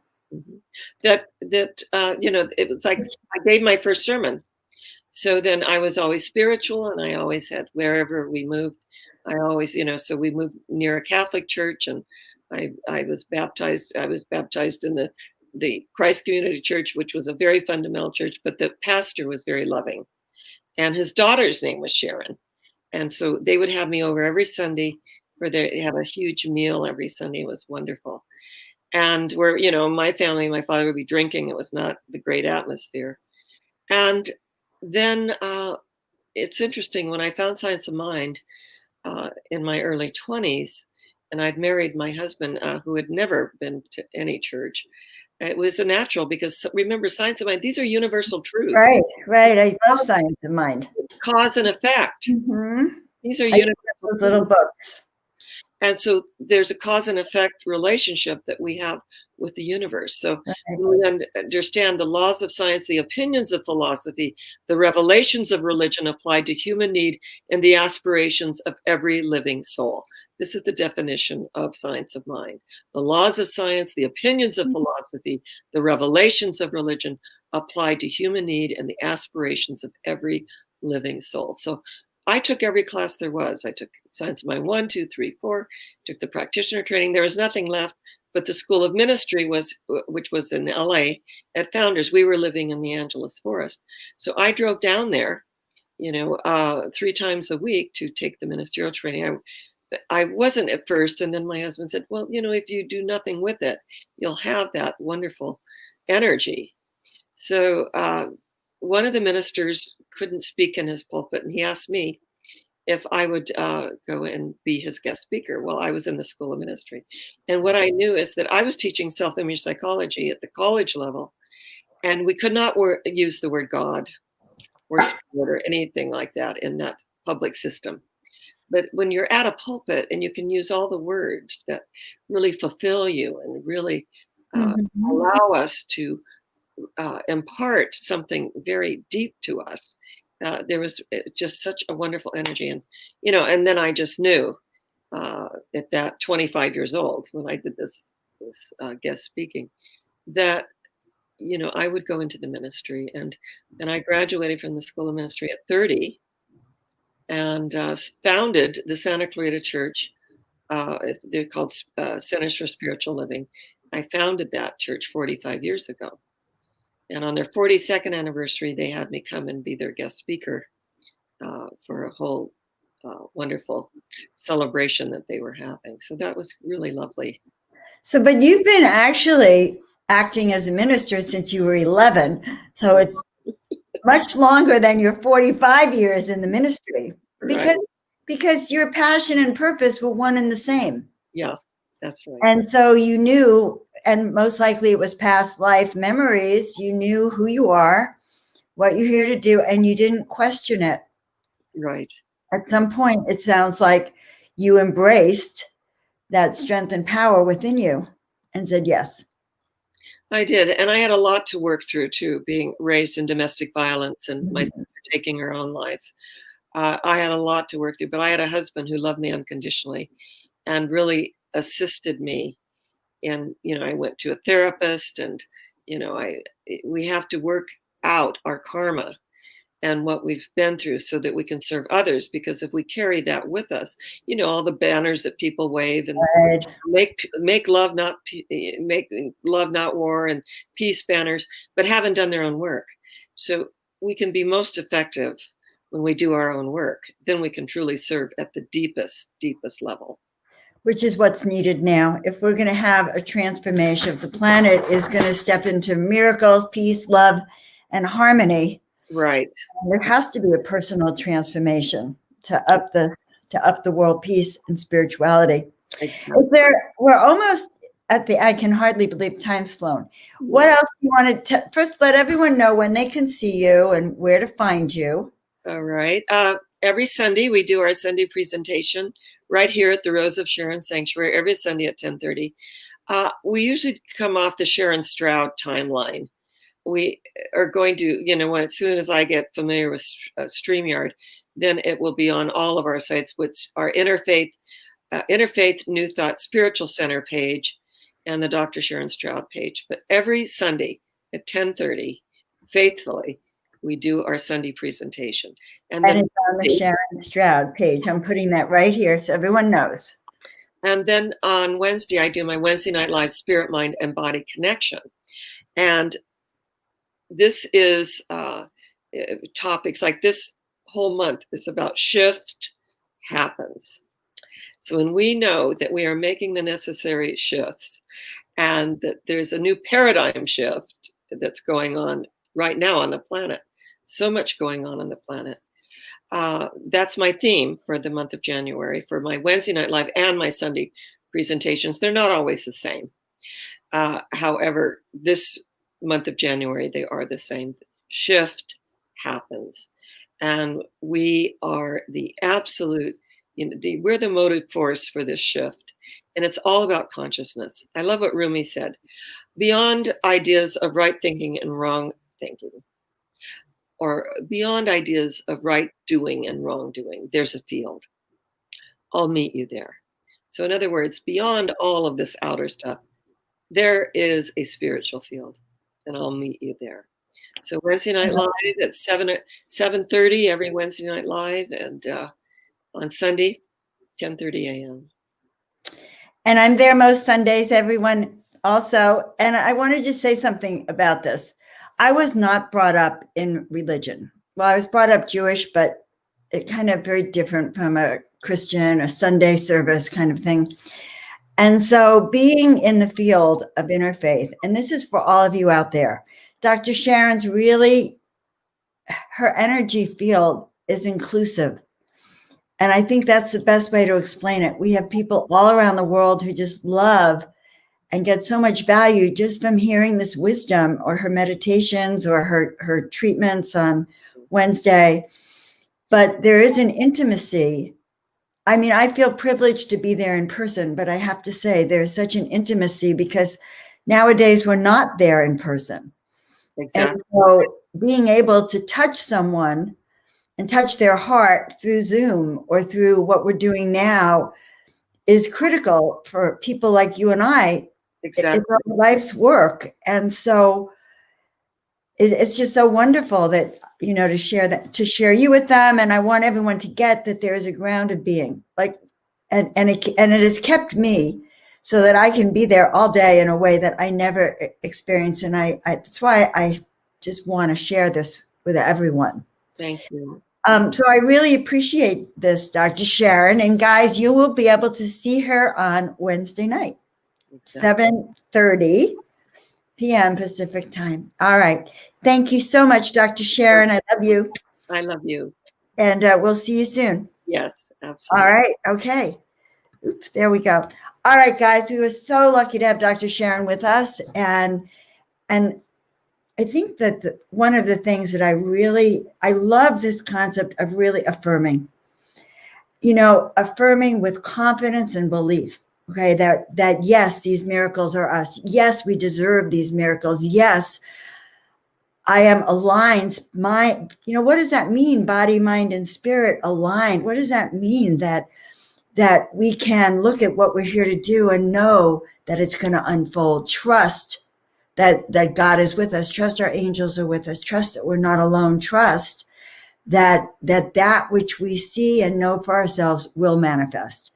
that it was like I gave my first sermon. So then I was always spiritual, and I always had, wherever we moved, I always, so we moved near a Catholic church, and I was baptized. I was baptized in the Christ Community Church, which was a very fundamental church, but the pastor was very loving. and his daughter's name was Sharron. And so they would have me over every Sunday they have a huge meal every Sunday. It was wonderful. And where, my family, my father would be drinking. It was not the great atmosphere. And then it's interesting, when I found Science of Mind in my early 20s, and I'd married my husband who had never been to any church. It was a natural, because remember, Science of Mind, these are universal truths. Right. I love Science of Mind. Cause and effect. Mm-hmm. These are universal little books. And so there's a cause and effect relationship that we have with the universe. So we understand the laws of science, the opinions of philosophy, the revelations of religion applied to human need and the aspirations of every living soul. This is the definition of Science of Mind. The laws of science, the opinions of philosophy, the revelations of religion applied to human need and the aspirations of every living soul. So I took every class there was. I took Science of Mind 1, 2, 3, 4, took the practitioner training. There was nothing left but the School of Ministry, which was in LA at Founders. We were living in the Angeles Forest. So I drove down there, 3 times a week to take the ministerial training. I wasn't at first. And then my husband said, well, if you do nothing with it, you'll have that wonderful energy. So one of the ministers couldn't speak in his pulpit, and he asked me if I would go and be his guest speaker. Well, I was in the School of Ministry. And what I knew is that I was teaching self-image psychology at the college level, and we could not use the word God or spirit or anything like that in that public system. But when you're at a pulpit and you can use all the words that really fulfill you and really allow us to impart something very deep to us, there was just such a wonderful energy. And, and then I just knew at that 25 years old, when I did this guest speaking, that, I would go into the ministry. And I graduated from the School of Ministry at 30 and founded the Santa Clarita Church. They're called Centers for Spiritual Living. I founded that church 45 years ago. And on their 42nd anniversary, they had me come and be their guest speaker for a whole wonderful celebration that they were having. So that was really lovely. So, but you've been actually acting as a minister since you were 11. So it's much longer than your 45 years in the ministry, because your passion and purpose were one and the same. Yeah, that's right. And so you knew, and most likely it was past life memories, you knew who you are, what you're here to do, and you didn't question it. Right. At some point, it sounds like you embraced that strength and power within you and said yes. I did. And I had a lot to work through, too, being raised in domestic violence and my sister taking her own life. I had a lot to work through, but I had a husband who loved me unconditionally and really assisted me. And, I went to a therapist, and, we have to work out our karma and what we've been through so that we can serve others. Because if we carry that with us, all the banners that people wave and make love not war and peace banners, but haven't done their own work. So we can be most effective when we do our own work. Then we can truly serve at the deepest level. Which is what's needed now. If we're going to have a transformation, if the planet is going to step into miracles, peace, love, and harmony, right? There has to be a personal transformation to up the world peace and spirituality. Exactly. We're almost at the, I can hardly believe time's flown. What else do you want to first let everyone know when they can see you and where to find you? All right. Every Sunday we do our Sunday presentation right here at the Rose of Sharon Sanctuary every Sunday at 10:30. We usually come off the Sharron Stroud timeline. We are going to, as soon as I get familiar with StreamYard, then it will be on all of our sites, which are Innerfaith, New Thought Spiritual Center page, and the Dr. Sharron Stroud page. But every Sunday at 10:30, faithfully, we do our Sunday presentation. And then it's on the Sharron Stroud page. I'm putting that right here so everyone knows. And then on Wednesday, I do my Wednesday Night Live Spirit, Mind, and Body Connection. And this is topics like this whole month is about shift happens. So when we know that we are making the necessary shifts and that there's a new paradigm shift that's going on right now on the planet, so much going on the planet. That's my theme for the month of January, for my Wednesday Night Live and my Sunday presentations. They're not always the same. However, this month of January, they are the same. Shift happens. And we are the absolute, we're the motive force for this shift. And it's all about consciousness. I love what Rumi said. Beyond ideas of right thinking and wrong thinking, or beyond ideas of right doing and wrong doing, there's a field. I'll meet you there. So in other words, beyond all of this outer stuff, there is a spiritual field, and I'll meet you there. So Wednesday Night Live at 7:30 every Wednesday Night Live, and on Sunday, 10:30 a.m. And I'm there most Sundays, everyone also. And I want to just say something about this. I was not brought up in religion. Well, I was brought up Jewish, but it kind of very different from a Christian, a Sunday service kind of thing. And so being in the field of interfaith, and this is for all of you out there, Dr. Sharron's really, her energy field is inclusive. And I think that's the best way to explain it. We have people all around the world who just love and get so much value just from hearing this wisdom, or her meditations, or her treatments on Wednesday. But there is an intimacy. I mean, I feel privileged to be there in person, but I have to say there's such an intimacy because nowadays we're not there in person. Exactly. And so being able to touch someone and touch their heart through Zoom or through what we're doing now is critical for people like you and I. Exactly. It's our life's work. And so it's just so wonderful that, to share you with them. And I want everyone to get that there is a ground of being, and it has kept me so that I can be there all day in a way that I never experienced. And that's why I just want to share this with everyone. Thank you. So I really appreciate this, Dr. Sharron. And guys, you will be able to see her on Wednesday night, 7:30 p.m. Pacific time. All right. Thank you so much, Dr. Sharron. I love you. I love you. And we'll see you soon. Yes, absolutely. All right. Okay. Oops, there we go. All right, guys. We were so lucky to have Dr. Sharron with us. And I think that one of the things that I love this concept of really affirming, affirming with confidence and belief. Okay, that yes, these miracles are us. Yes, we deserve these miracles. Yes, I am aligned. What does that mean? Body, mind, and spirit aligned. What does that mean? That we can look at what we're here to do and know that it's going to unfold. Trust that God is with us. Trust our angels are with us. Trust that we're not alone. Trust that which we see and know for ourselves will manifest.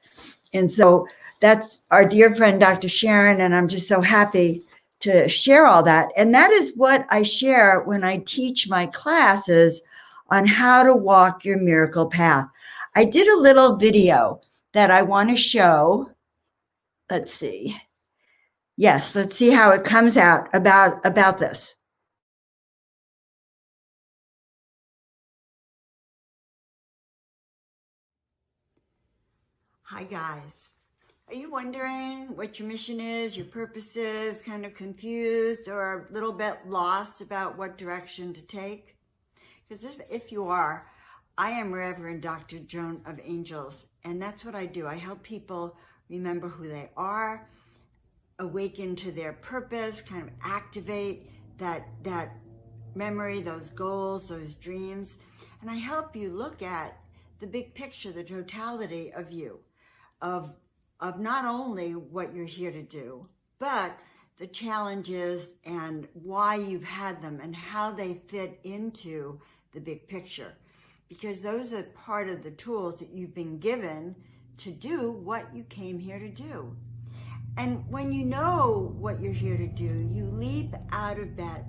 And so that's our dear friend, Dr. Sharron, and I'm just so happy to share all that. And that is what I share when I teach my classes on how to walk your miracle path. I did a little video that I want to show. Let's see. Yes, let's see how it comes out about this. Hi, guys. Are you wondering what your mission is, your purpose is, kind of confused or a little bit lost about what direction to take? Because if you are, I am Reverend Dr. Joan of Angels, and that's what I do. I help people remember who they are, awaken to their purpose, kind of activate that memory, those goals, those dreams, and I help you look at the big picture, the totality of you, of not only what you're here to do, but the challenges and why you've had them and how they fit into the big picture. Because those are part of the tools that you've been given to do what you came here to do. And when you know what you're here to do, you leap out of that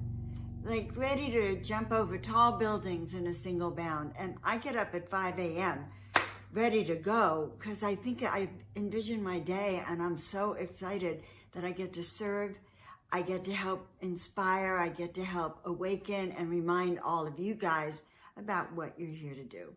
like ready to jump over tall buildings in a single bound. And I get up at 5 a.m. ready to go because I think I envision my day, and I'm so excited that I get to serve. I get to help inspire. I get to help awaken and remind all of you guys about what you're here to do.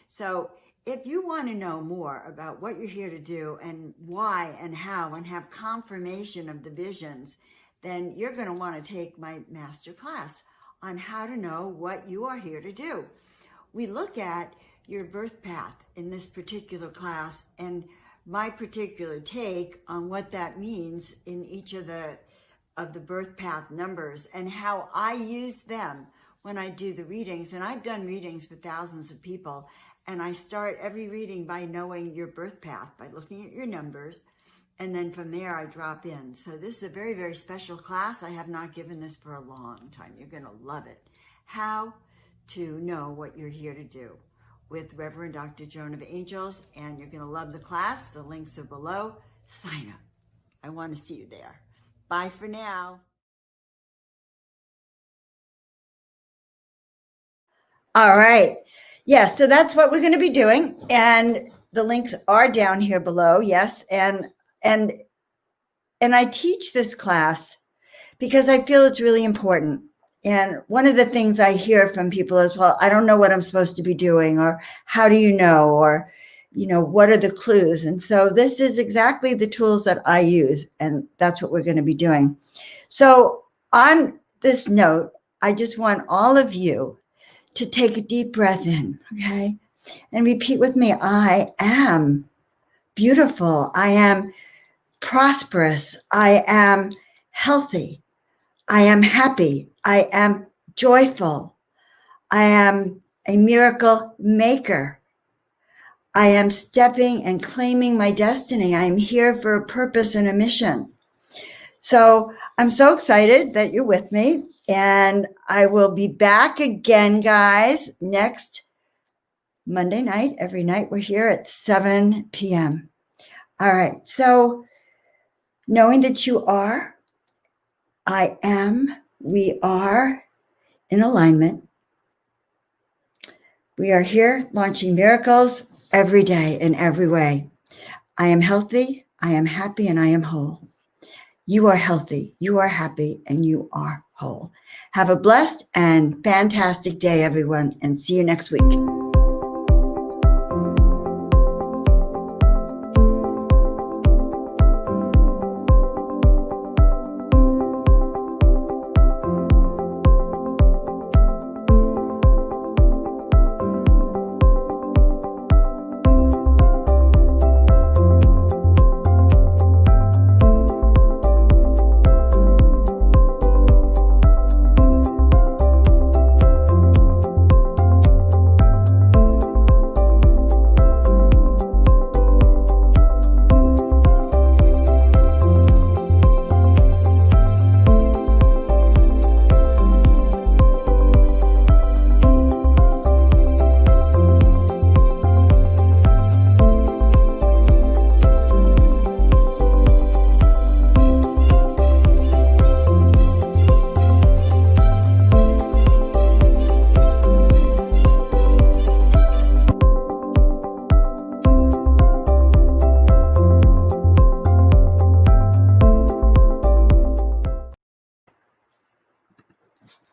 So if you want to know more about what you're here to do and why and how and have confirmation of the visions, then you're going to want to take my master class on how to know what you are here to do. We look at your birth path in this particular class and my particular take on what that means in each of the birth path numbers and how I use them when I do the readings. And I've done readings for thousands of people, and I start every reading by knowing your birth path, by looking at your numbers. And then from there, I drop in. So this is a very, very special class. I have not given this for a long time. You're going to love it. How to know what you're here to do with Reverend Dr. Joan of Angels. And you're going to love the class. The links are below. Sign up. I want to see you there. Bye for now. All right. Yeah, so that's what we're going to be doing. And the links are down here below. Yes. And I teach this class because I feel it's really important. And one of the things I hear from people is, well, I don't know what I'm supposed to be doing, or how do you know, or, what are the clues? And so this is exactly the tools that I use, and that's what we're going to be doing. So on this note, I just want all of you to take a deep breath in, okay? And repeat with me, I am beautiful. I am prosperous. I am healthy. I am happy. I am joyful. I am a miracle maker. I am stepping and claiming my destiny. I am here for a purpose and a mission. So I'm so excited that you're with me, and I will be back again, guys, next Monday night. Every night we're here at 7 p.m. All right. So knowing that you are, I am, we are in alignment. We are here launching miracles every day in every way. I am healthy, I am happy, and I am whole. You are healthy, you are happy, and you are whole. Have a blessed and fantastic day, everyone, and see you next week.